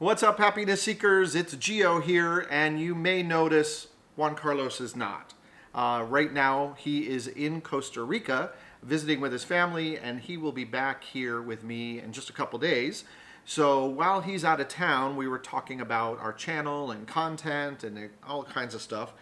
What's up, happiness seekers? It's Gio here, and you may notice Juan Carlos is not. Right now, he is in Costa Rica visiting with his family, and he will be back here with me in just a couple days. So while he's out of town, we were talking about our channel and content and all kinds of stuff.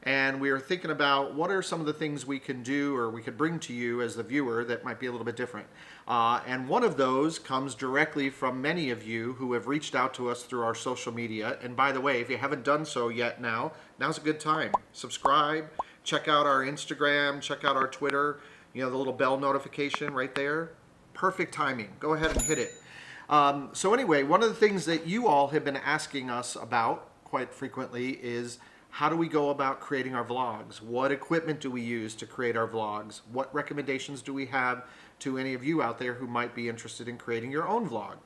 And we were thinking about what are some of the things we can do or we could bring to you as the viewer that might be a little bit different. And one of those comes directly from many of you who have reached out to us through our social media. And by the way, if you haven't done so yet now's a good time. Subscribe, check out our Instagram, check out our Twitter, the little bell notification right there. Perfect timing. Go ahead and hit it. So anyway, one of the things that you all have been asking us about quite frequently is how do we go about creating our vlogs? What equipment do we use to create our vlogs? What recommendations do we have to any of you out there who might be interested in creating your own vlog?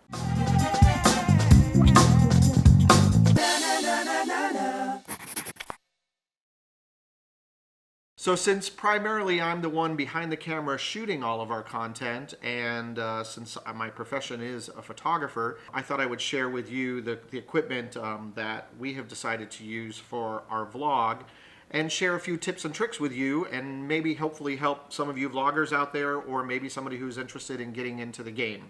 So since primarily I'm the one behind the camera shooting all of our content, and since my profession is a photographer, I thought I would share with you the equipment that we have decided to use for our vlog and share a few tips and tricks with you and maybe hopefully help some of you vloggers out there or maybe somebody who's interested in getting into the game.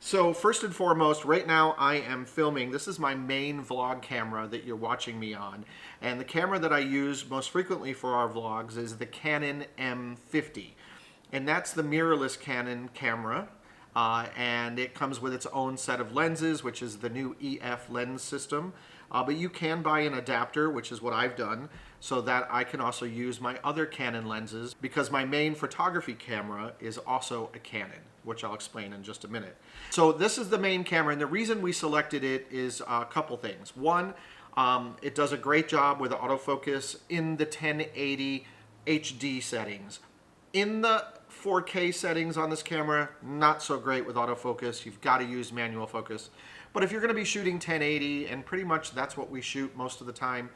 So first and foremost, right now I am filming. This is my main vlog camera that you're watching me on. And the camera that I use most frequently for our vlogs is the Canon M50. And that's the mirrorless Canon camera. And it comes with its own set of lenses, which is the new EF lens system. But you can buy an adapter, which is what I've done, so that I can also use my other Canon lenses because my main photography camera is also a Canon, which I'll explain in just a minute. So this is the main camera, and the reason we selected it is a couple things. One, it does a great job with autofocus in the 1080 HD settings. In the 4K settings on this camera, not so great with autofocus. You've got to use manual focus. But if you're going to be shooting 1080, and pretty much that's what we shoot most of the time,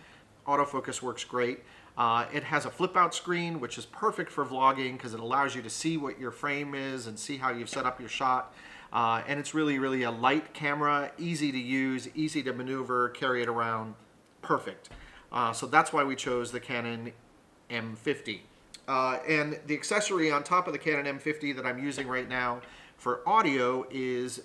autofocus works great. It has a flip out screen, which is perfect for vlogging because it allows you to see what your frame is and see how you've set up your shot. And it's really, really a light camera, easy to use, easy to maneuver, carry it around, perfect. So that's why we chose the Canon M50. And the accessory on top of the Canon M50 that I'm using right now for audio is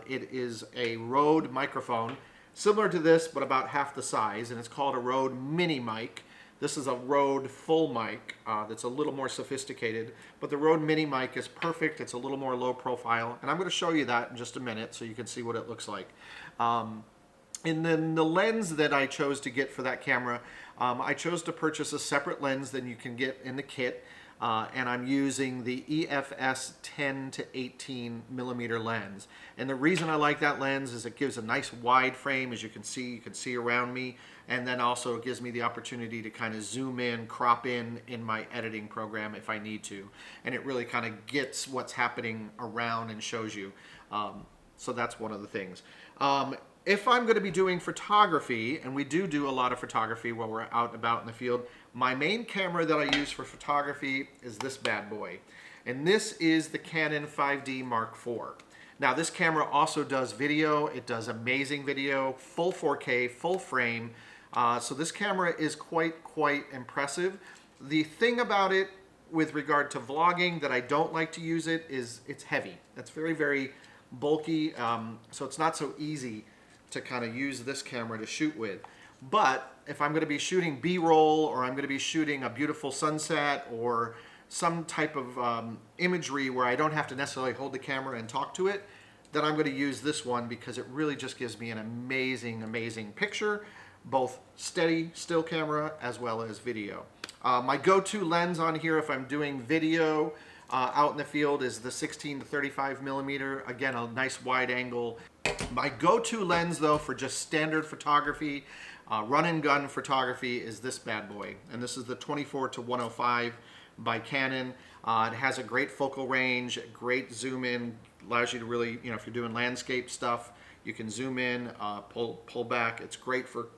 it is a Rode microphone, similar to this but about half the size, and it's called a Rode mini mic. This is a Rode full mic that's a little more sophisticated, but the Rode mini mic is perfect. It's a little more low profile, and I'm going to show you that in just a minute so you can see what it looks like. And then the lens that I chose to get for that camera, I chose to purchase a separate lens than you can get in the kit. And I'm using the EFS 10 to 18 millimeter lens. And the reason I like that lens is it gives a nice wide frame, as you can see around me, and then also it gives me the opportunity to kind of zoom in, crop in my editing program if I need to. And it really kind of gets what's happening around and shows you. So that's one of the things. If I'm going to be doing photography, and we do a lot of photography while we're out and about in the field, my main camera that I use for photography is this bad boy. And this is the Canon 5D Mark IV. Now this camera also does video. It does amazing video, full 4K, full frame. So this camera is quite impressive. The thing about it with regard to vlogging that I don't like to use it is it's heavy. It's very bulky, so it's not so easy to kind of use this camera to shoot with. But if I'm going to be shooting B-roll, or I'm going to be shooting a beautiful sunset or some type of imagery where I don't have to necessarily hold the camera and talk to it, then I'm going to use this one because it really just gives me an amazing picture, both steady still camera as well as video. My go-to lens on here if I'm doing video out in the field is the 16 to 35 millimeter. Again, a nice wide angle. My go-to lens though for just standard photography, run and gun photography, is this bad boy. And this is the 24 to 105 by Canon. It has a great focal range, great zoom in, allows you to really, if you're doing landscape stuff, you can zoom in, pull back. It's great for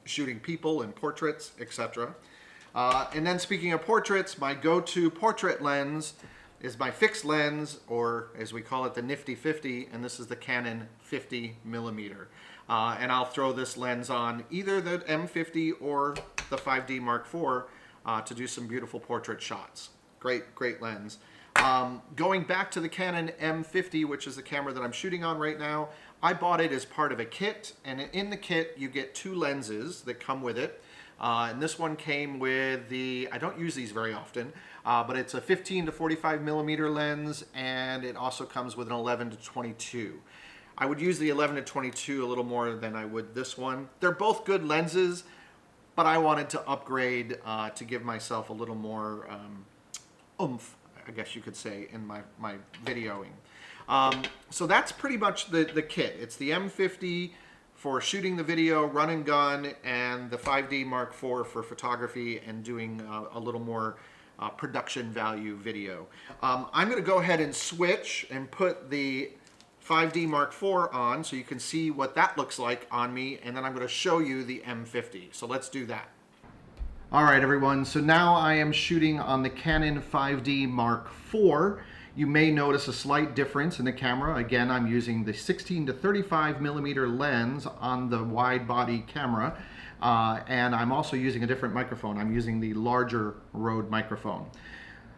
shooting people and portraits, etc. And then speaking of portraits, my go-to portrait lens is my fixed lens, or as we call it, the Nifty 50, and this is the Canon 50 millimeter. And I'll throw this lens on either the M50 or the 5D Mark IV to do some beautiful portrait shots. Great lens. Going back to the Canon M50, which is the camera that I'm shooting on right now, I bought it as part of a kit, and in the kit you get 2 lenses that come with it. And this one came with the, I don't use these very often, but it's a 15 to 45 millimeter lens, and it also comes with an 11 to 22. I would use the 11 to 22 a little more than I would this one. They're both good lenses, but I wanted to upgrade to give myself a little more oomph, I guess you could say, in my videoing. So that's pretty much the kit. It's the M50 for shooting the video, run and gun, and the 5D Mark IV for photography and doing a little more production value video. I'm going to go ahead and switch and put the 5D Mark IV on so you can see what that looks like on me, and then I'm going to show you the M50. So let's do that. All right, everyone, so now I am shooting on the Canon 5D Mark IV. You may notice a slight difference in the camera. Again, I'm using the 16 to 35 millimeter lens on the wide body camera, and I'm also using a different microphone. I'm using the larger Rode microphone.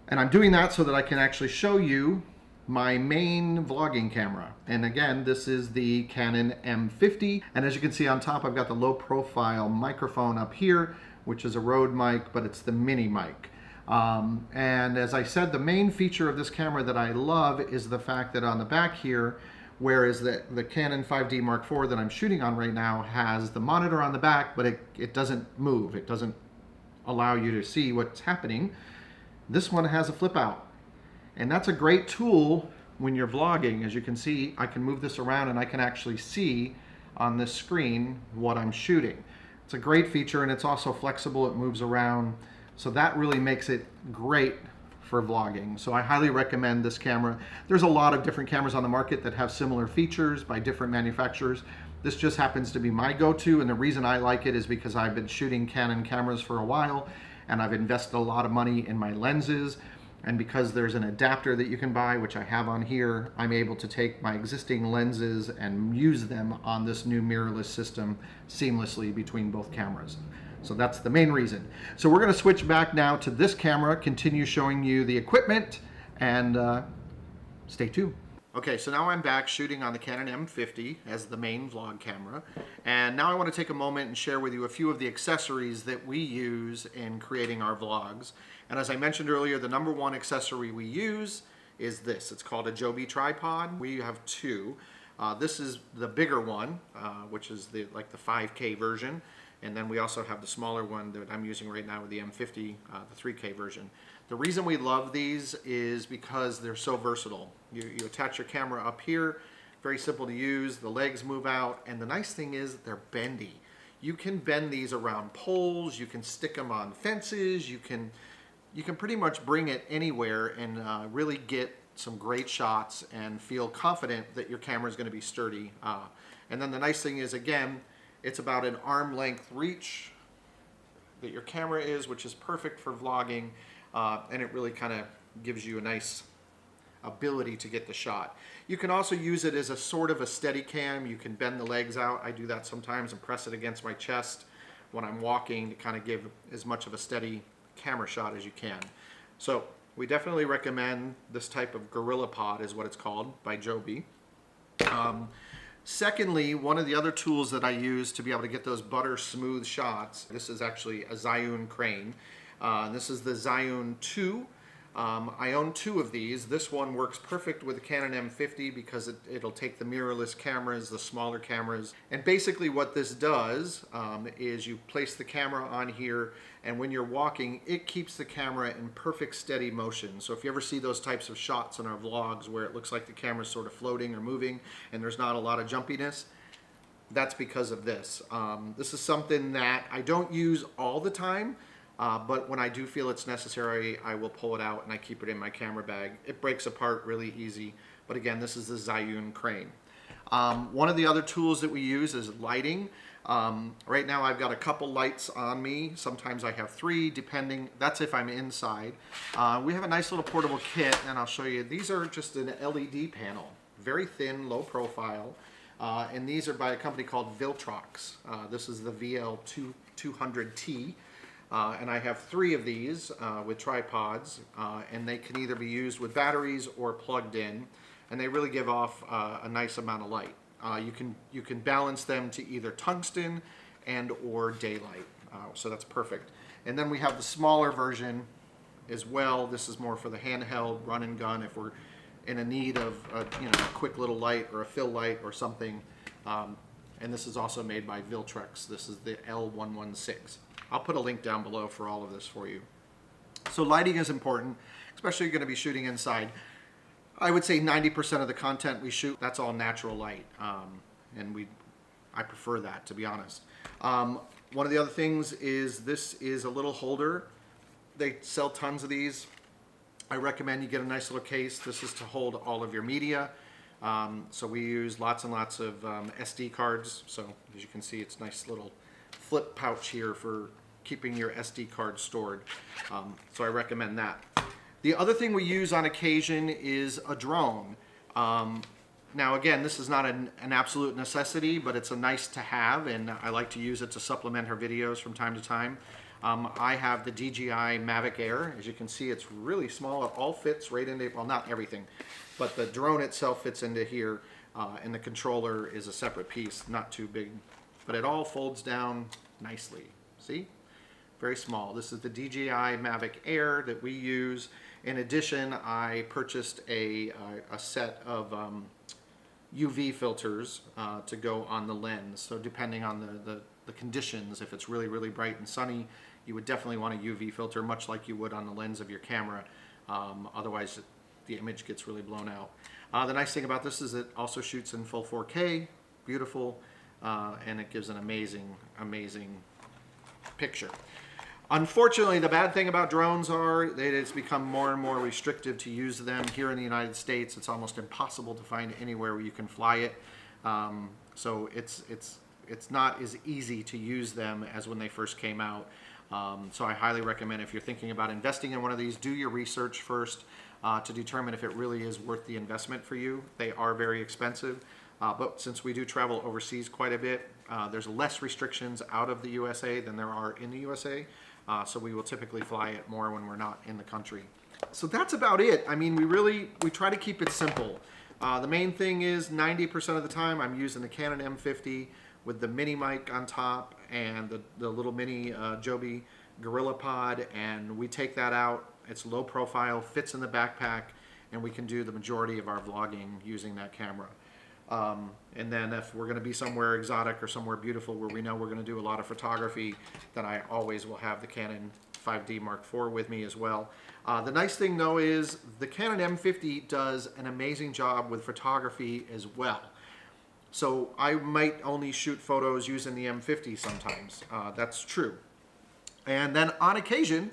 And I'm doing that so that I can actually show you my main vlogging camera. And again, this is the Canon M50. And as you can see on top, I've got the low profile microphone up here, which is a Rode mic, but it's the mini mic. And as I said, the main feature of this camera that I love is the fact that on the back here, whereas the Canon 5D Mark IV that I'm shooting on right now has the monitor on the back, but it doesn't move. It doesn't allow you to see what's happening. This one has a flip out. And that's a great tool when you're vlogging. As you can see, I can move this around and I can actually see on this screen what I'm shooting. It's a great feature, and it's also flexible. It moves around. So that really makes it great for vlogging. So I highly recommend this camera. There's a lot of different cameras on the market that have similar features by different manufacturers. This just happens to be my go-to, and the reason I like it is because I've been shooting Canon cameras for a while, and I've invested a lot of money in my lenses. And because there's an adapter that you can buy, which I have on here, I'm able to take my existing lenses and use them on this new mirrorless system seamlessly between both cameras. So that's the main reason. So we're going to switch back now to this camera, continue showing you the equipment, and stay tuned. Okay, so now I'm back shooting on the Canon M50 as the main vlog camera. And now I want to take a moment and share with you a few of the accessories that we use in creating our vlogs. And as I mentioned earlier, the number one accessory we use is this. It's called a Joby tripod. We have 2. This is the bigger one, which is like the 5K version. And then we also have the smaller one that I'm using right now with the M50, the 3K version. The reason we love these is because they're so versatile. You attach your camera up here, very simple to use, the legs move out, and the nice thing is they're bendy. You can bend these around poles, you can stick them on fences, you can pretty much bring it anywhere and really get some great shots and feel confident that your camera is going to be sturdy. And then the nice thing is, again, it's about an arm length reach that your camera is, which is perfect for vlogging, and it really kind of gives you a nice ability to get the shot. You can also use it as a sort of a steady cam. You can bend the legs out. I do that sometimes and press it against my chest when I'm walking to kind of give as much of a steady camera shot as you can. So we definitely recommend this type of Gorilla Pod, is what it's called, by Joby. Secondly, one of the other tools that I use to be able to get those butter smooth shots, this is actually a Zhiyun crane. This is the Zhiyun 2. I own 2 of these. This one works perfect with the Canon M50 because it'll take the mirrorless cameras, the smaller cameras. And basically what this does is you place the camera on here, and when you're walking, it keeps the camera in perfect steady motion. So if you ever see those types of shots in our vlogs where it looks like the camera's sort of floating or moving and there's not a lot of jumpiness, that's because of this. This is something that I don't use all the time, but when I do feel it's necessary, I will pull it out and I keep it in my camera bag. It breaks apart really easy, but again, this is the Zhiyun crane. One of the other tools that we use is lighting. Right now I've got a couple lights on me. Sometimes I have 3, depending. That's if I'm inside. We have a nice little portable kit, and I'll show you. These are just an LED panel, very thin, low profile. And these are by a company called Viltrox. This is the VL200T. And I have 3 of these with tripods, and they can either be used with batteries or plugged in, and they really give off a nice amount of light. You can balance them to either tungsten and or daylight, so that's perfect. And then we have the smaller version as well. This is more for the handheld run and gun if we're in a need of a quick little light or a fill light or something. And this is also made by Viltrox. This is the L116. I'll put a link down below for all of this for you. So lighting is important, especially if you're going to be shooting inside. I would say 90% of the content we shoot, that's all natural light. And I prefer that, to be honest. One of the other things is this is a little holder. They sell tons of these. I recommend you get a nice little case. This is to hold all of your media. So we use lots and lots of SD cards. So as you can see, it's a nice little flip pouch here for keeping your SD card stored. So I recommend that. The other thing we use on occasion is a drone. Now again, this is not an absolute necessity, but it's a nice to have, and I like to use it to supplement her videos from time to time. I have the DJI Mavic Air. As you can see, it's really small. It all fits right into, well, not everything, but the drone itself fits into here, and the controller is a separate piece, not too big, but it all folds down nicely. See? Very small. This is the DJI Mavic Air that we use. In addition, I purchased a set of UV filters to go on the lens. So depending on the conditions, if it's really, really bright and sunny, you would definitely want a UV filter, much like you would on the lens of your camera. Otherwise, the image gets really blown out. The nice thing about this is it also shoots in full 4K, beautiful, and it gives an amazing, amazing picture. Unfortunately, the bad thing about drones are that it's become more and more restrictive to use them here in the United States. It's almost impossible to find anywhere where you can fly it. So it's not as easy to use them as when they first came out. So I highly recommend, if you're thinking about investing in one of these, do your research first to determine if it really is worth the investment for you. They are very expensive, but since we do travel overseas quite a bit, there's less restrictions out of the USA than there are in the USA. So we will typically fly it more when we're not in the country. So that's about it. I mean, we try to keep it simple. The main thing is 90% of the time I'm using the Canon M50 with the mini mic on top and the little mini Joby Gorilla Pod, and we take that out. It's low profile, fits in the backpack, and we can do the majority of our vlogging using that camera. And then if we're going to be somewhere exotic or somewhere beautiful where we know we're going to do a lot of photography, then I always will have the Canon 5D Mark IV with me as well. The nice thing though is the Canon M50 does an amazing job with photography as well. So I might only shoot photos using the M50 sometimes. That's true. And then on occasion,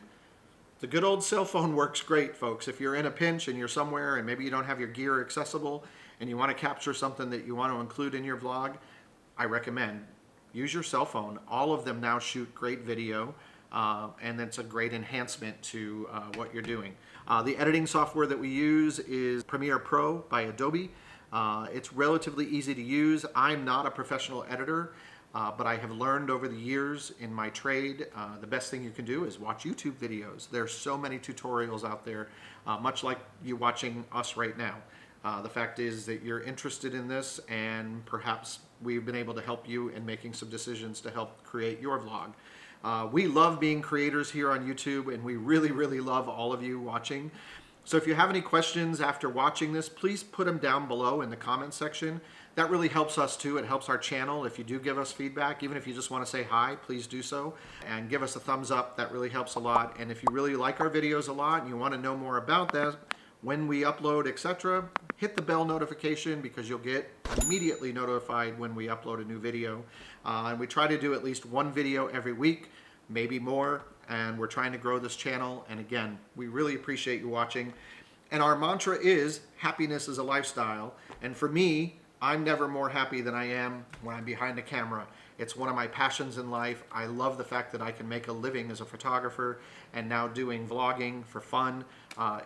the good old cell phone works great, folks. If you're in a pinch and you're somewhere and maybe you don't have your gear accessible and you want to capture something that you want to include in your vlog, I recommend use your cell phone. All of them now shoot great video, and it's a great enhancement to what you're doing. The editing software that we use is Premiere Pro by Adobe. It's relatively easy to use. I'm not a professional editor, but I have learned over the years in my trade, the best thing you can do is watch YouTube videos. There's so many tutorials out there, much like you watching us right now. The fact is that you're interested in this, and perhaps we've been able to help you in making some decisions to help create your vlog. We love being creators here on YouTube, and we really, really love all of you watching. So if you have any questions after watching this, please put them down below in the comment section. That really helps us too. It helps our channel. If you do give us feedback, even if you just want to say hi, please do so. And give us a thumbs up. That really helps a lot. And if you really like our videos a lot and you want to know more about that, when we upload, etc., hit the bell notification because you'll get immediately notified when we upload a new video. And we try to do at least one video every week, maybe more. And we're trying to grow this channel. And again, we really appreciate you watching. And our mantra is happiness is a lifestyle. And for me, I'm never more happy than I am when I'm behind the camera. It's one of my passions in life. I love the fact that I can make a living as a photographer and now doing vlogging for fun.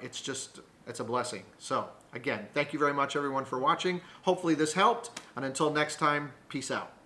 It's just It's a blessing. So again, thank you very much everyone for watching. Hopefully this helped, and until next time, peace out.